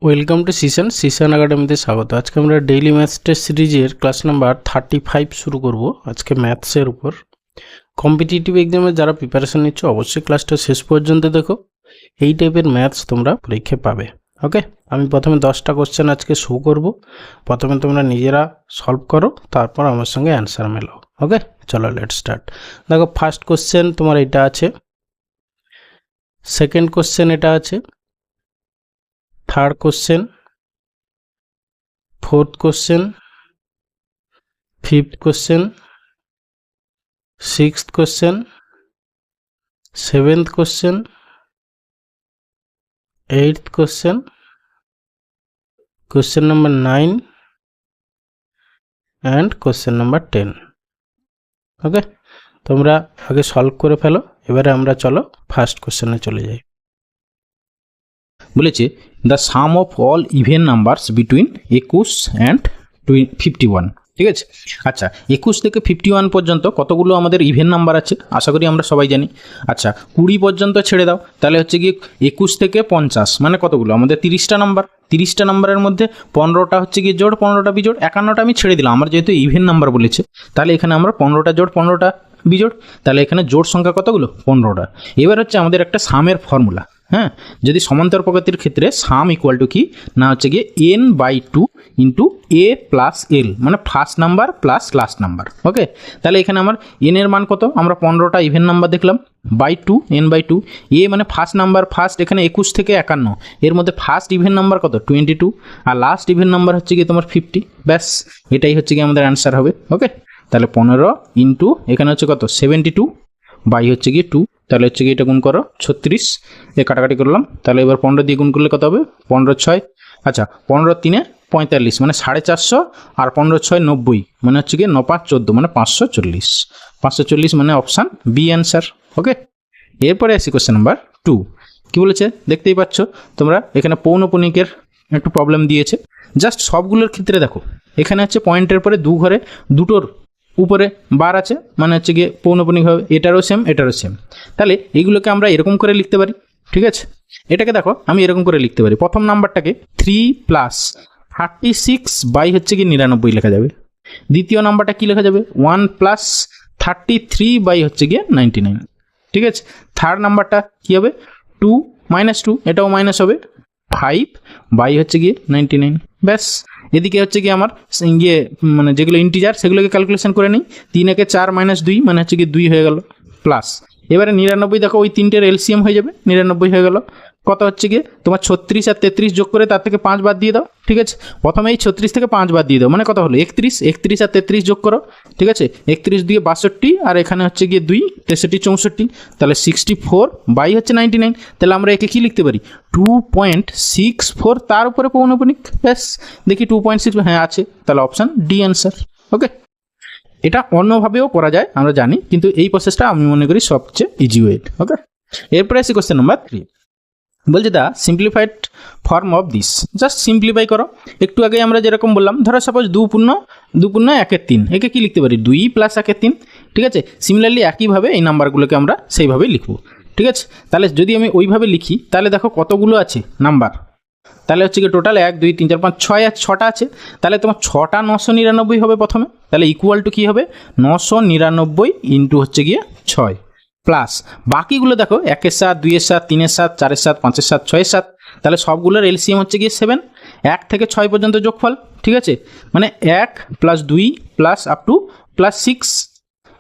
Welcome to সিশন একাডেমিতে স্বাগত। আজকে আমরা ডেইলি ম্যাথস টেস্ট সিরিজের ক্লাস নাম্বার 35 শুরু করব। আজকে ম্যাথসের উপর কম্পিটিটিভ এক্সামের যারা প্রিপারেশন নিচ্ছ অবশ্যই ক্লাসটা শেষ পর্যন্ত দেখো। এই টাইপের ম্যাথস তোমরা পরীক্ষায় পাবে। ওকে, আমি প্রথমে 10টা কোশ্চেন আজকে শো করব। প্রথমে তোমরা নিজেরা সলভ করো, তারপর আমার সঙ্গে অ্যান্সার মেলাও। ওকে, চলো লেট স্টার্ট। দেখো, ফার্স্ট কোশ্চেন তোমার এটা আছে, সেকেন্ড কোশ্চেন এটা আছে, third question, fourth question, fifth question, sixth question, seventh question, eighth question, question number 9 and question number 10। Okay, তোমরা আগে সলভ করে ফেলো। এবারে আমরা চলো ফার্স্ট কোশ্চেনে চলে যাই। বলেছে the some of all even numbers between 21 and 51। ঠিক আছে, আচ্ছা 21 থেকে 51 পর্যন্ত কতগুলো আমাদের ইভেন নাম্বার আছে আশা করি আমরা সবাই জানি। আচ্ছা 20 পর্যন্ত ছেড়ে দাও, তাহলে হচ্ছে গিয়ে 21 থেকে 50 মানে কতগুলো আমাদের 30টা নাম্বার। 30টা নাম্বারের মধ্যে 15টা হচ্ছে গিয়ে জোড়, 15টা বিজোড়, 51টা আমি ছেড়ে দিলাম। আমার যেহেতু ইভেন নাম্বার বলেছে, তাহলে এখানে আমরা 15টা জোড় 15টা বিজোড়, তাহলে এখানে জোড় সংখ্যা কতগুলো 15টা। এবার হচ্ছে আমাদের একটা সামের ফর্মুলা। হ্যাঁ, যদি সমান্তর প্রকৃতির ক্ষেত্রে সাম ইকুয়াল টু কি না হচ্ছে গিয়ে n/2 into a plus L, মানে first number plus last number. Okay, তাহলে এখানে আমার n এর মান কত, আমরা 15টা ইভেন নাম্বার দেখলাম, বাই 2 n/2, এ মানে ফার্স্ট নাম্বার, ফার্স্ট এখানে 21 থেকে 51, এর মধ্যে ফার্স্ট ইভেন নাম্বার কত 22, আর লাস্ট ইভেন নাম্বার হচ্ছে গিয়ে তোমার 50। ব্যাস, এটাই হচ্ছে গিয়ে আমাদের অ্যান্সার হবে। ওকে, তাহলে 15 ইন্টু এখানে হচ্ছে কত 72 বাই হচ্ছে গিয়ে 2, তাহলে হচ্ছে কি এটা গুণ করো 36, এ কাটাকাটি করলাম, তাহলে এবার 15 দিয়ে গুণ করলে কত হবে 15×6, আচ্ছা 15×3 45 মানে 450, আর 15×6 90 মানে হচ্ছে গিয়ে 9×5 = 14 মানে 540। 540 মানে অপশান বি অ্যান্সার। ওকে, এরপরে আসি কোশ্চেন নাম্বার 2। কী বলেছে দেখতেই পাচ্ছ তোমরা, এখানে পৌনপুণিকের একটু প্রবলেম দিয়েছে। জাস্ট সবগুলোর ক্ষেত্রে দেখো, এখানে হচ্ছে পয়েন্টের পরে দু ঘরে দুটোর উপরে বার আছে, মানে হচ্ছে গিয়ে পৌনপুণিক হবে, এটারও সেম এটারও সেম। তাহলে এইগুলোকে আমরা এরকম করে লিখতে পারি। ঠিক আছে, এটাকে দেখো আমি এরকম করে লিখতে পারি, প্রথম নাম্বারটাকে 3 + 36 বাই হচ্ছে গিয়ে 99 লেখা যাবে। দ্বিতীয় নাম্বারটা কি লেখা যাবে 1 + 33 বাই হচ্ছে গিয়ে 99। ঠিক আছে, থার্ড নাম্বারটা কি হবে 2 - 2, এটাও মাইনাস হবে, 5 বাই হচ্ছে গিয়ে 99। ব্যাস, এদিকে হচ্ছে কি আমার ইয়ে মানে যেগুলো ইন্টিজার সেগুলোকে ক্যালকুলেশন করে নিই। 3 × 4 - 2 মানে হচ্ছে কি 2 হয়ে গেল, প্লাস এবারে 99 দেখো ওই তিনটের এলসিএম হয়ে যাবে, 99 হয়ে গেল। কত হচ্ছে গিয়ে তোমার 36 আর 33 যোগ করে তার থেকে 5 বাদ দিয়ে দাও। ঠিক আছে, প্রথমে এই 36 থেকে 5 বাদ দিয়ে দাও, মানে কত হলো 31। 31 আর 33 যোগ করো। ঠিক আছে, 31 দিয়ে 62, আর এখানে হচ্ছে গিয়ে 2 63 64, তাহলে 64 বাই হচ্ছে 99। তাহলে আমরা একে কি লিখতে পারি 2.64, তার উপরে পৌনপুণিক। ব্যাস, দেখি 2.6 হ্যাঁ আছে, তাহলে অপশান ডি অ্যান্সার। ওকে, এটা অন্যভাবেও করা যায় আমরা জানি, কিন্তু এই প্রসেসটা আমি মনে করি সবচেয়ে ইজি ওয়ে। ওকে, এরপরে আসি কোশ্চেন নাম্বার 3। বলছে the simplified form of this, just simplify করো। একটু আগে আমরা যেরকম বললাম, ধরো সাপোজ 2 × 1/3, একে কি লিখতে পারি 2 + 1/3। ঠিক আছে, সিমিলারলি একইভাবে এই নাম্বারগুলোকে আমরা সেইভাবেই লিখবো। ঠিক আছে, তাহলে যদি আমি ওইভাবে লিখি, তাহলে দেখো কতগুলো আছে নাম্বার, তাহলে হচ্ছে কি টোটাল 1 2 3 4 5 6 আছে, 6টা আছে। তাহলে তোমার 6টা 999 হবে প্রথমে, তাহলে ইকুয়াল টু কী হবে 999 ইন্টু হচ্ছে গিয়ে 6 প্লাস বাকিগুলো দেখো 1 এর 7 2 এর 7 3 এর 7 4 এর 7 5 এর 7 6 এর 7, তাহলে সবগুলোর এলসিএম হচ্ছে গিয়ে 7। 1 থেকে 6 পর্যন্ত যোগফল। ঠিক আছে, মানে 1 + 2 প্লাস আপ টু +6।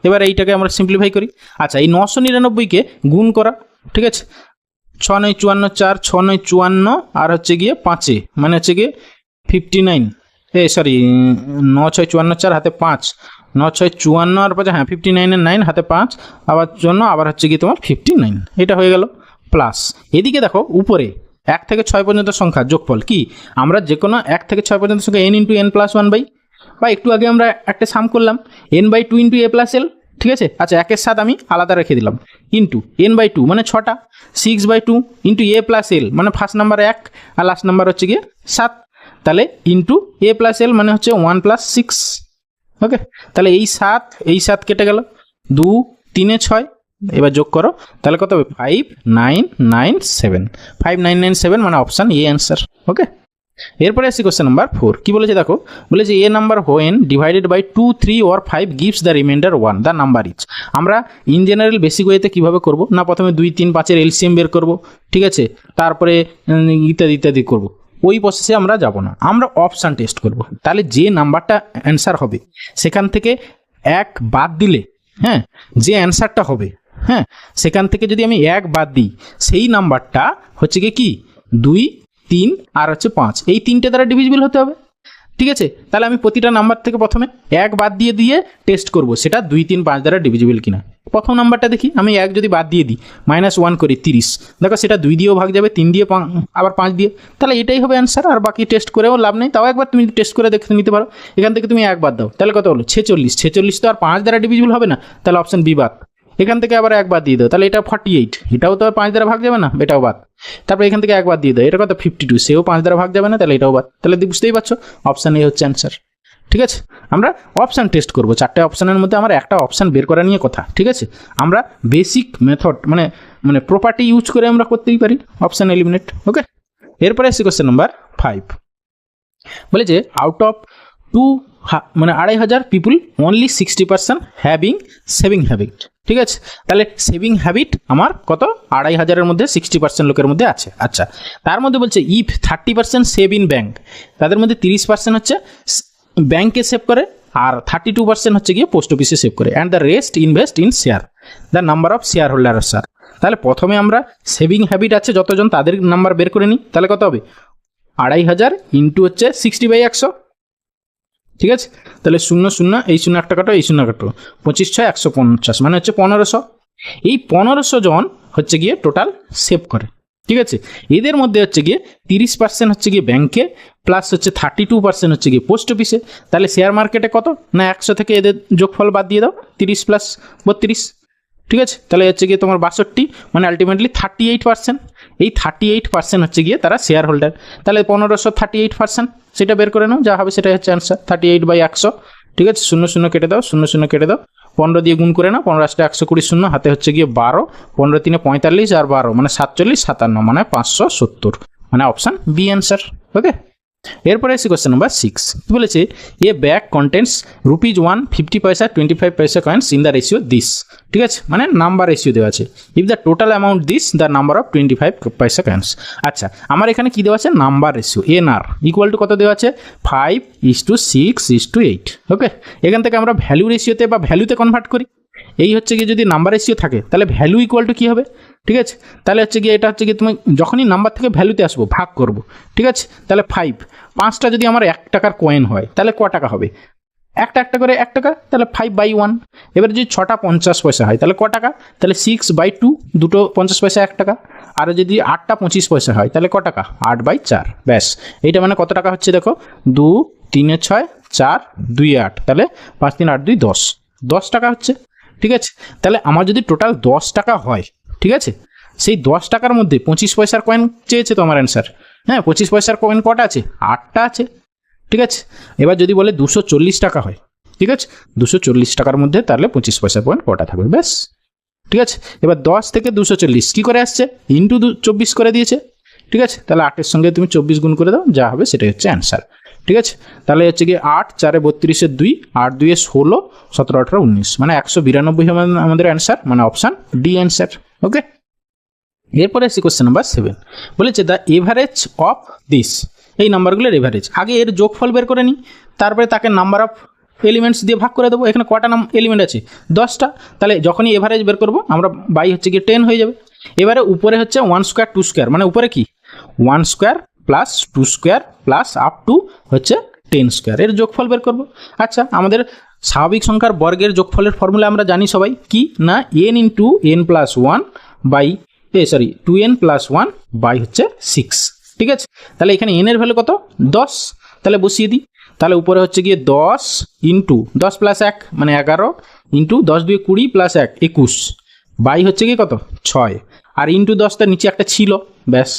এবার এইটাকে আমরা সিম্পলিফাই করি। আচ্ছা, এই 999কে গুণ করা। ঠিক আছে, 6 9 54, 4 6 9 54, আর হচ্ছে গিয়ে 5 মানে হচ্ছে গিয়ে 59, 9 6 54, 4 হাতে 5, 9 6 54 আর 5 হ্যাঁ 59 এর 9 হাতে 5 আবার জন্য আবার হচ্ছে গিয়ে তোমার 59, এটা হয়ে গেল। প্লাস এদিকে দেখো উপরে 1 থেকে 6 পর্যন্ত সংখ্যা যোগফল কি, আমরা যে কোনো 1 থেকে 6 পর্যন্ত সংখ্যা n × n + 1 বা একটু আগে আমরা একটা সাম করলাম n/2 × a + l। ঠিক আছে, আচ্ছা 1 এর 7 আমি আলাদা রেখে দিলাম, ইন্টু n/2 মানে 6টা, 6/2 ইন্টু a + l মানে ফার্স্ট নাম্বার 1 আর লাস্ট নাম্বার হচ্ছে গিয়ে 7, তাহলে ইন্টু a + l মানে হচ্ছে 1 + 6। ওকে, তাহলে এই 7 কেটে গেল, 2 3 6, এবার যোগ করো, তাহলে কত হবে 5997। 5997 মানে অপশান এ অ্যান্সার। ওকে, এরপরে আসছি কোশ্চেন নাম্বার 4 কি বলেছে দেখো, বলেছে a number when divided by 2, 3 or 5 gives the remainder 1 the number is. আমরা ইন জেনারেল বেসিক ওয়েতে কীভাবে করব না, প্রথমে 2, 3, 5-এর এলসিএম বের করব, ঠিক আছে, তারপরে ইত্যাদি ইত্যাদি করব, ওই প্রসেসে আমরা যাব না, আমরা অপশান টেস্ট করব। তাহলে যে নাম্বারটা অ্যান্সার হবে সেখান থেকে এক বাদ দিলে, হ্যাঁ, যে অ্যান্সারটা হবে, হ্যাঁ, সেখান থেকে যদি আমি এক বাদ দিই সেই নাম্বারটা হচ্ছে কি 2, 3 আর হচ্ছে 5, এই তিনটে দ্বারা ডিভিজিবল হতে হবে, ঠিক আছে। তাহলে আমি প্রতিটা নাম্বার থেকে প্রথমে এক বাদ দিয়ে টেস্ট করব সেটা 2, 3, 5 দ্বারা ডিভিজিবল কিনা। প্রথম নাম্বারটা দেখি, আমি এক যদি বাদ দিয়ে দিই -1 করি 30, দেখো সেটা 2 দিয়েও ভাগ যাবে, 3 দিয়ে, আবার 5 দিয়ে, তাহলে এটাই হবে অ্যান্সার। আর বাকি টেস্ট করেও লাভ নেই, তাও একবার তুমি টেস্ট করে দেখে নিতে পারো। এখান থেকে তুমি এক বাদ দাও, তাহলে কত হলো 46 তো আর 5 দ্বারা ডিভিজিবল হবে না, তাহলে অপশন বি বাদ। এখান থেকে আবার এক বাদ দিয়ে দাও, তাহলে এটা 48, এটাও তো আর 5 দ্বারা ভাগ যাবে না, এটাও বাদ। তারপর এখান থেকে এক বাদ দিয়ে দাও, এটা কত 52, সেও 5 দ্বারা ভাগ যাবে না, তাহলে এটাও বাদ। তাহলে বুঝতেই পারছো অপশান এ হচ্ছে অ্যান্সার, ঠিক আছে। আমরা অপশান টেস্ট করব, 4টে অপশানের মধ্যে আমার একটা অপশান বের করা নিয়ে কথা, ঠিক আছে। আমরা বেসিক মেথড মানে প্রপার্টি ইউজ করে আমরা করতেই পারি অপশান এলিমিনেট, ওকে। এরপরে আসছি কোশ্চেন নাম্বার 5, বলে যে out of 2,500 people only 60% having saving habit, ঠিক আছে। তাহলে সেভিং হ্যাবিট আমার কত 2,500-এর মধ্যে 60% লোকের মধ্যে আছে। আচ্ছা, তার মধ্যে বলছে ইফ 30% সেভ ইন ব্যাঙ্ক, তাদের মধ্যে 30% হচ্ছে ব্যাংকে সেভ করে, আর 32% হচ্ছে গিয়ে পোস্ট অফিসে সেভ করে, and the rest invest in share, the number of share holder sir. তাহলে প্রথমে আমরা সেভিং হ্যাবিট আছে যতজন তাদের নাম্বার বের করে নিই, তাহলে কত হবে 2,500 ইন্টু হচ্ছে 60/100, ঠিক আছে। তাহলে 0, 0, এই 0 একটা কাটো, এই 0 কাটো, 25, 6, 150, মানে হচ্ছে 1500। এই 1500 জন হচ্ছে গিয়ে টোটাল সেভ করে, ঠিক আছে। এদের মধ্যে হচ্ছে গিয়ে 30% হচ্ছে গিয়ে ব্যাংকে, প্লাস হচ্ছে 32% হচ্ছে গিয়ে পোস্ট অফিসে। তাহলে শেয়ার মার্কেটে কত না 100 থেকে এদের যোগফল বাদ দিয়ে দাও, 30 + 32, ঠিক আছে। তাহলে হচ্ছে গিয়ে তোমার 62, মানে আলটিমেটলি 38%। এই 38% হচ্ছে গিয়ে তারা শেয়ার হোল্ডার। তাহলে 1500 38%, সেটা বের করে নাও, যা হবে সেটাই হচ্ছে অ্যান্সার, 38/100, ঠিক আছে। 0, 0 কেটে দাও, 0, 0 কেটে দাও, 15 দিয়ে গুণ করে নাও, 15 × 120, 0 হাতে হচ্ছে গিয়ে 12, 15 × 3 = 45, আর 12 মানে 47, 57 মানে 570, মানে অপশান বি অ্যান্সার, ওকে। এরপরে এসে কোশ্চেন নাম্বার 6, কি বলেছে এ ব্যাগ কন্টেন্টস ₹1 50 পয়সা 25 পয়সা coins in the ratio this, ঠিক আছে, মানে নাম্বার রেশিও দেওয়া আছে। If the total amount this the number of 25 পয়সা কয়েন্স। আচ্ছা, আমার এখানে কি দেওয়া আছে number ratio NR equal to কত দেওয়া আছে 5:6:8, ওকে। এখান থেকে আমরা ভ্যালু রেশিওতে বা ভ্যালুতে কনভার্ট করি। এই হচ্ছে গিয়ে যদি নাম্বার রেশিও থাকে তাহলে ভ্যালু ইকুয়াল টু কী হবে, ঠিক আছে। তাহলে হচ্ছে গিয়ে এটা হচ্ছে গিয়ে তুমি যখনই নাম্বার থেকে ভ্যালুতে আসবো ভাগ করবো, ঠিক আছে। তাহলে 5টা যদি আমার 1 টাকার কয়েন হয় তাহলে ক টাকা হবে, একটা করে 1 টাকা, তাহলে 5/1। এবার যদি 6টা 50 পয়সা হয় তাহলে ক টাকা, তাহলে 6/2, দুটো 50 পয়সা 1 টাকা। আর যদি 8টা 25 পয়সা হয় তাহলে ক টাকা 8/4, ব্যাস। এইটা মানে কত টাকা হচ্ছে দেখো, 2, 3, 6, 4, 2, 8, তাহলে 5, 3, 8, 2, 10 টাকা হচ্ছে, ঠিক আছে। তাহলে আমার যদি টোটাল 10 টাকা হয়, ঠিক আছে, সেই 10 টাকার মধ্যে 25 পয়সার কয়েন চেয়েছে তো আমার অ্যান্সার, হ্যাঁ। 25 পয়সার কয়েন কটা আছে, 8টা আছে, ঠিক আছে। এবার যদি বলে 240 টাকা হয়, ঠিক আছে, 240 টাকার মধ্যে তাহলে 25 পয়সার কয়েন কটা থাকবে, ব্যাস, ঠিক আছে। এবার 10 থেকে 240 কী করে আসছে, ইন্টু 24 করে দিয়েছে, ঠিক আছে। তাহলে 8-এর সঙ্গে তুমি 24 গুণ করে দাও, যা হবে সেটাই হচ্ছে অ্যান্সার, ঠিক আছে। তাহলে হচ্ছে গিয়ে 8, 4, 32, 2, 8, 2, 16, 17, 18, 19, মানে 192 হবে আমাদের অ্যান্সার, মানে অপশান ডি অ্যান্সার, ওকে। এরপরে আসি কোশ্চেন নাম্বার 7, বলেছে দ্য এভারেজ অফ দিস, এই নাম্বারগুলোর এভারেজ। আগে এর যোগফল বের করে নিই, তারপরে তাকে নাম্বার অফ এলিমেন্টস দিয়ে ভাগ করে দেবো। এখানে কটা এলিমেন্ট আছে 10টা, তাহলে যখনই এভারেজ বের করবো আমরা বাই হচ্ছে গিয়ে 10 হয়ে যাবে। এবারে উপরে হচ্ছে 1 স্কোয়ার 2 স্কোয়ার, মানে উপরে কি 1 square plus 2 square plus up to হচ্ছে 10 স্কোয়ার, এর যোগফল বের করবো। আচ্ছা, আমাদের স্বাভাবিক সংখ্যার বর্গের যোগফলের ফর্মুলা আমরা জানি সবাই, কি না n × n+1 by 2n + 1 by হচ্ছে 6, ঠিক আছে। তাহলে এখানে n এর ভ্যালু কত 10, তাহলে বসিয়ে দিই। তাহলে উপরে হচ্ছে গিয়ে 10 ইন্টু 10 + 1 মানে 11 ইন্টু 10 × 2 = 20 + 1 21 বাই হচ্ছে গিয়ে কত 6, আর ইন্টু 10 তার নিচে একটা ছিল, ব্যাস।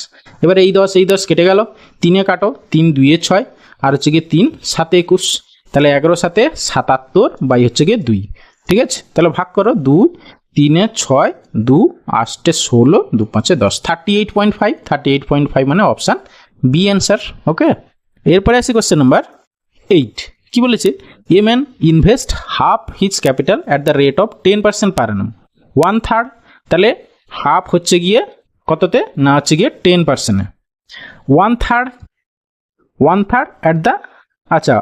এবার এই 10 কেটে গেল, 3-এ কাটো, 3 × 2 = 6, আর হচ্ছে গিয়ে 3 × 7 = 21, তাহলে 11 × 7 = 77 বাই হচ্ছে গিয়ে 2, ঠিক আছে। তাহলে ভাগ করো, 2, 3-এ 6, 2, 8-এ 16, 2, 5-এ 10, 38.5 মানে অপশান বি অ্যান্সার, ওকে। এরপরে আসি কোশ্চেন নাম্বার 8 কি বলেছে a man invest half his capital at the rate of 10% পার অ্যানাম 1/3 তাহলে হাফ হচ্ছে গিয়ে কততে না হচ্ছে গিয়ে 10%-এ 1/3 অ্যাট দ্য আচ্ছা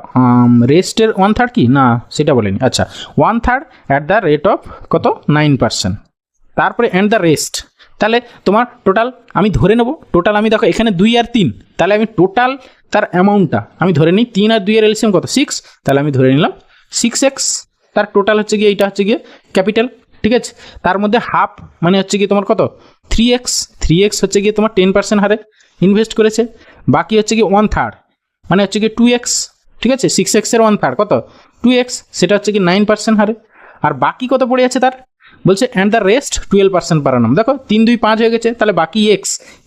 রেস্টের 1/3 কি না সেটা বলেনি আচ্ছা 1/3 অ্যাট দ্য রেট অফ কত 9%। তারপরে অ্যান্ড দ্য রেস্ট তাহলে তোমার টোটাল আমি ধরে নেব টোটাল আমি দেখো এখানে 2 আর 3 তাহলে আমি টোটাল তার অ্যামাউন্টটা আমি ধরে নিই 3 আর 2 এর এলসিএম কত 6 তাহলে আমি ধরে নিলাম 6x তার টোটাল হচ্ছে গিয়ে এইটা হচ্ছে গিয়ে ক্যাপিটাল ঠিক আছে। তার মধ্যে হাফ মানে হচ্ছে গিয়ে তোমার কত 3x হচ্ছে গিয়ে তোমার 10% হারে ইনভেস্ট করেছে বাকি হচ্ছে গিয়ে 1/3 মানে হচ্ছে গিয়ে 2x ঠিক আছে 6x এর 1/3 কত 2x সেটা হচ্ছে কি 9% হারে আর বাকি কত পড়ে আছে তার বলছে অ্যান্ড দ্য রেস্ট 12% পার অ্যানাম দেখো 3 2 5 হয়ে গেছে তাহলে বাকি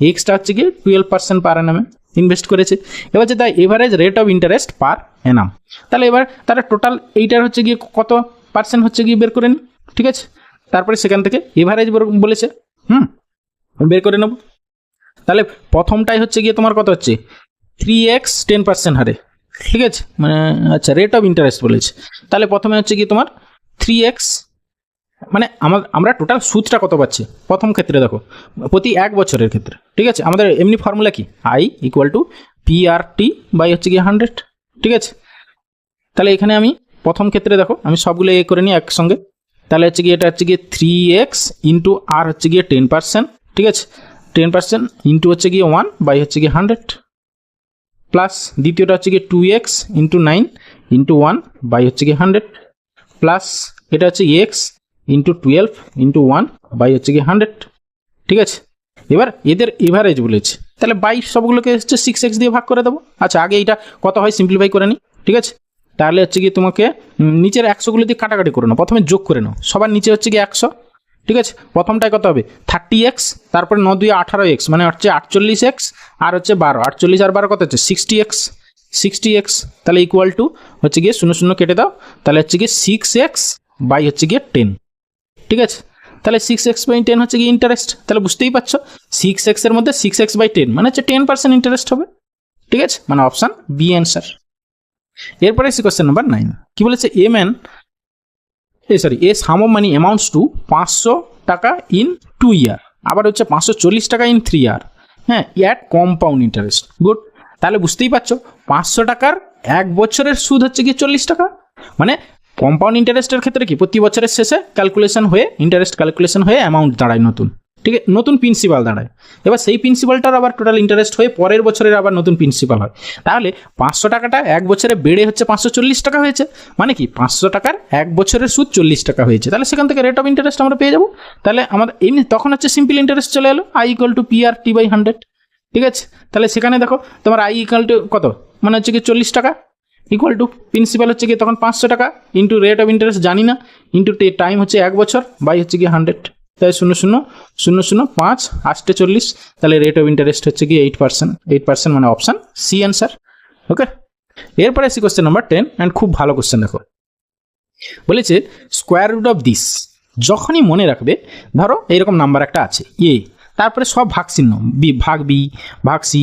এক্সটা হচ্ছে কি 12% পার অ্যানামে ইনভেস্ট করেছে। এবার হচ্ছে the average rate of interest পার অ্যানাম তাহলে এবার তারা টোটাল এইটার হচ্ছে গিয়ে কত পার্সেন্ট হচ্ছে গিয়ে বের করে নিই ঠিক আছে। তারপরে সেখান থেকে এভারেজ বলেছে বের করে নেব তাহলে প্রথমটাই হচ্ছে গিয়ে তোমার কত হচ্ছে 3x 10% হারে ঠিক আছে মানে আচ্ছা রেট অফ ইন্টারেস্ট বলেছে তাহলে প্রথমে হচ্ছে গিয়ে তোমার 3x মানে আমরা টোটাল সুদটা কত পাচ্ছি প্রথম ক্ষেত্রে দেখো প্রতি 1 বছরের ক্ষেত্রে ঠিক আছে আমাদের এমনি ফর্মুলা কি I = PRT বাই হচ্ছে গিয়ে 100 ঠিক আছে। তাহলে এখানে আমি প্রথম ক্ষেত্রে দেখো আমি সবগুলো করে নিই একসঙ্গে তাহলে হচ্ছে গিয়ে এটা হচ্ছে গিয়ে 3x ইন্টু আর হচ্ছে গিয়ে 10% ঠিক আছে 10% ইন্টু হচ্ছে গিয়ে 1 বাই হচ্ছে গিয়ে 100 প্লাস দ্বিতীয়টা হচ্ছে গিয়ে 2x ইন্টু 9 ইন্টু 1 বাই হচ্ছে গিয়ে 100 প্লাস এটা হচ্ছে x ইন্টু 12 ইন্টু 1 বাই হচ্ছে গিয়ে 100 ঠিক আছে। এবার এদের এভারেজ বলেছে তাহলে বাই সবগুলোকে হচ্ছে 6x দিয়ে ভাগ করে দেবো আচ্ছা আগে এইটা কত হয় সিম্পলিফাই করে নিই ঠিক আছে। তাহলে হচ্ছে গিয়ে তোমাকে নিচের 100গুলো দিয়ে কাটাকাটি করে নাও প্রথমে যোগ করে নাও সবার নিচে হচ্ছে গিয়ে 100 ঠিক আছে প্রথমটায় কত হবে 30x তারপরে 9 2 18x মানে হচ্ছে 48x আর হচ্ছে 12 48 আর 12 কত হচ্ছে 60x তাহলে ইকুয়াল টু হচ্ছে গিয়ে 0 0 কেটে দাও তাহলে হচ্ছে গিয়ে 6x বাই হচ্ছে গিয়ে 10 ঠিক আছে। তাহলে 6x বাই 10 হচ্ছে গিয়ে ইন্টারেস্ট তাহলে বুঝতেই পারছো 6x এর মধ্যে 6x বাই 10 মানে হচ্ছে 10% ইন্টারেস্ট হবে ঠিক আছে মানে অপশান বি অ্যান্সার। এরপরে এসে কোশ্চেন নাম্বার 9 কি বলেছে এ সাম অফ মানি অ্যামাউন্টস টু 500 টাকা ইন 2 ইয়ার আবার হচ্ছে 540 টাকা ইন 3 ইয়ার হ্যাঁ অ্যাট কম্পাউন্ড ইন্টারেস্ট গুড তাহলে বুঝতেই পারছো 500 টাকার 1 বছরের সুদ হচ্ছে কি 40 টাকা মানে কম্পাউন্ড ইন্টারেস্টের ক্ষেত্রে কি প্রতি বছরের শেষে ক্যালকুলেশন হয়ে ইন্টারেস্ট ক্যালকুলেশন হয়ে অ্যামাউন্ট দাঁড়ায় নতুন ঠিক আছে নতুন প্রিন্সিপাল দাঁড়ায় এবার সেই প্রিন্সিপালটার আবার টোটাল ইন্টারেস্ট হয়ে পরের বছরের আবার নতুন প্রিন্সিপাল হয় তাহলে 500 টাকাটা 1 বছরে বেড়ে হচ্ছে 540 টাকা হয়েছে মানে কি 500 টাকার 1 বছরের সুদ 40 টাকা হয়েছে তাহলে সেখান থেকে রেট অফ ইন্টারেস্ট আমরা পেয়ে যাবো তাহলে আমাদের এমনি তখন হচ্ছে সিম্পল ইন্টারেস্ট চলে এলো I = PRT বাই 100 ঠিক আছে। তাহলে সেখানে দেখো তোমার I = কত মানে হচ্ছে কি 40 টাকা ইকুয়াল টু প্রিন্সিপাল হচ্ছে কি তখন 500 টাকা ইন্টু রেট অফ ইন্টারেস্ট জানি না ইন্টু টাইম হচ্ছে 1 বছর বাই হচ্ছে কি 100 তাই 0 0 0 0 5 8 40 তাহলে রেট অফ ইন্টারেস্ট হচ্ছে কি 8% মানে অপশান সি অ্যান্সার ওকে। এরপরে আসি কোশ্চেন নাম্বার 10 অ্যান্ড খুব ভালো কোশ্চেন দেখো বলেছে স্কোয়ার রুট অফ দিস যখনই মনে রাখবে ধরো এইরকম নাম্বার একটা আছে তারপরে সব ভাগ চিহ্ন ভাগ বি ভাগ সি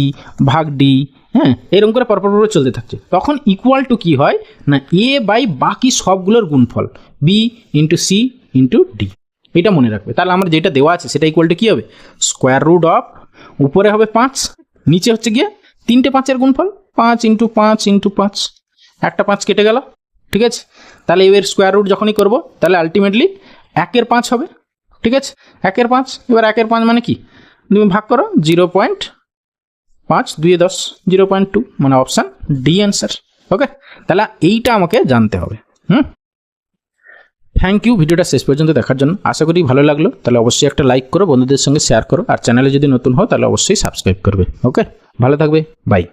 ভাগ ডি হ্যাঁ এরকম করে পরপর চলতে থাকছে তখন ইকুয়াল টু কি হয় না এ বাই বাকি সবগুলোর গুণফল B into C into D এটা মনে রাখবে তাহলে আমার যেটা দেওয়া আছে সেটা ইকুয়াল টু কী হবে স্কোয়ার রুট অফ উপরে হবে 5 নিচে হচ্ছে গিয়ে 3টে 5-এর গুণফল 5 ইন্টু 5 ইন্টু 5 একটা 5 কেটে গেল ঠিক আছে। তাহলে এর স্কোয়ার রুট যখনই করবো তাহলে আলটিমেটলি 1/5 হবে ঠিক আছে 1/5 এবার 1/5 মানে কি তুমি ভাগ করো 0.5 2 10 0.2 মানে অপশান ডি অ্যান্সার ওকে। তাহলে এইটা আমাকে জানতে হবে থ্যাংক ইউ ভিডিওটা শেষ পর্যন্ত দেখার জন্য আশা করি ভালো লাগলো তাহলে অবশ্যই একটা লাইক করো বন্ধুদের সঙ্গে শেয়ার করো আর চ্যানেলে যদি নতুন হও তাহলে অবশ্যই সাবস্ক্রাইব করবে ওকে ভালো থাকবে বাই।